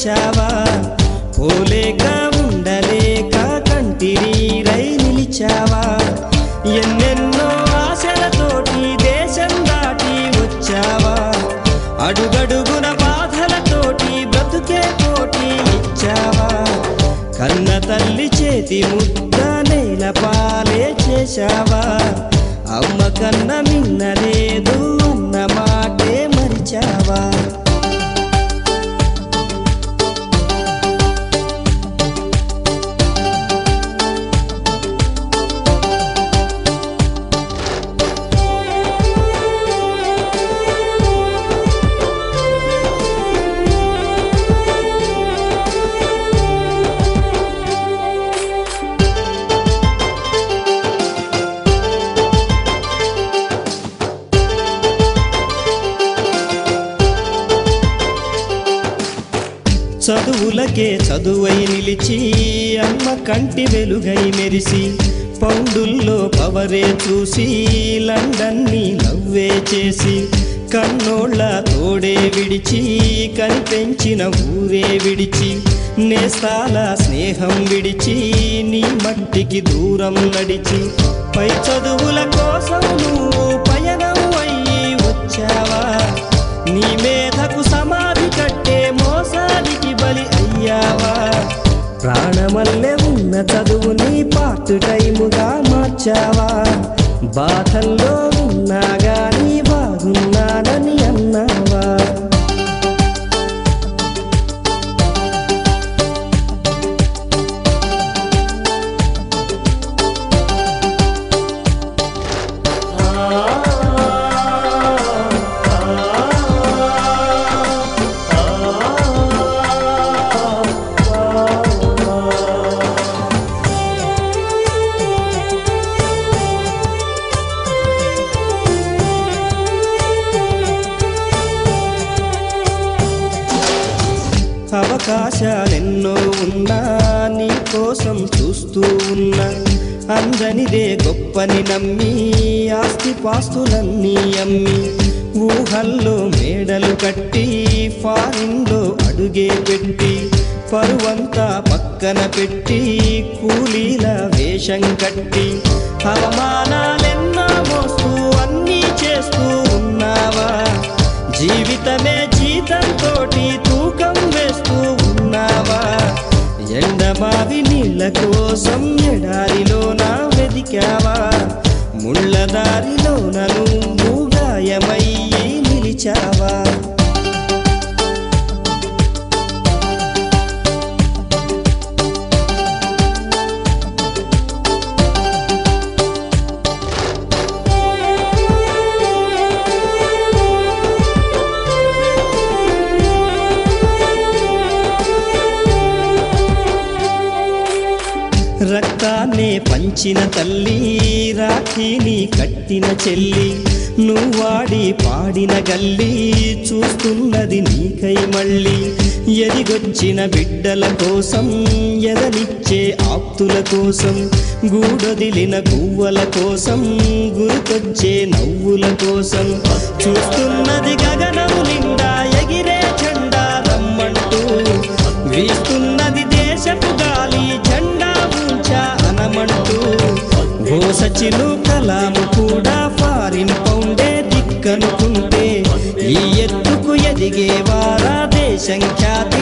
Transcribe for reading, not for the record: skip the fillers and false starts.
వచ్చావా పోలేక ఉండలేక కంటి నీరై నిలిచావా ఎన్నెన్నో ఆశలతోటి దేశం దాటి వచ్చావా అడుగడుగున బాధలతోటి బ్రతుకే పోటీ ఇచ్చావా కన్న తల్లి చేతి ముద్ద నేల పాలే చేశావా అమ్మ కన్న మిన్నలేదు అన్న మాటే మరిచావా చదువులకే చదువై నిలిచి అమ్మ కంటి వెలుగై మెరిసి పౌండుల్లో పవరే చూసి లండన్ని నవ్వే చేసి కన్నోళ్ళ తోడే విడిచి కనిపెంచిన ఊరే విడిచి నేస్తాల స్నేహం విడిచి నీ మట్టికి దూరం నడిచి పై చదువుల కోసం నువ్వు పయనం అయ్యి వచ్చావా నీ మేధకు సమాధి కట్టే మోసానికి బలి అయ్యావా ప్రాణమల్లె ఉన్న చదువుని పార్ట్ టైముగా మార్చావా బాధల్లో ఉన్నా గాని బాగున్నానని అన్నావా అవకాశాలెన్నో ఉన్నా నీ కోసం చూస్తూ ఉన్నా అందనిదే గొప్పని నమ్మి ఆస్తిపాస్తులన్నీ అమ్మి ఊహల్లో మేడలు కట్టి ఫారిన్లో అడుగే పెట్టి పరువంతా పక్కన పెట్టి కూలీల వేషం కట్టి అవమానాలెన్నో మోస్తూ అన్నీ చేస్తూ ఉన్నావా జీవితమే జీతంతోటి తూకం వేస్తూ ఉన్నావా ఎండమావి నీళ్ళ కోసం ఎడారిలోన వెదికావా ముళ్ళ దారిలోన నువ్వు గాయమయ్యి నిలిచావా రక్తాన్నే పంచిన తల్లి రాఖీని కట్టిన చెల్లి నువ్వాడి పాడిన గల్లి చూస్తున్నది నీకై మళ్ళీ ఎదిగొచ్చిన బిడ్డల కోసం ఎదనిచ్చే ఆప్తుల కోసం గూడొదిలిన గువ్వల కోసం గుర్తొచ్చే నవ్వుల కోసం చూస్తున్నది గగనం నిండా ఎగిరే జెండా రమ్మంటూ వీస్తున్నది దేశపు గాలి జెండా ఉంచా అనమంటూ ఓ సచిను కలాము కూడా ఫారిన్ పౌండే దిక్కనుకుంటే ఈ ఎత్తుకు ఎదిగేవారా దేశం ఖ్యాతి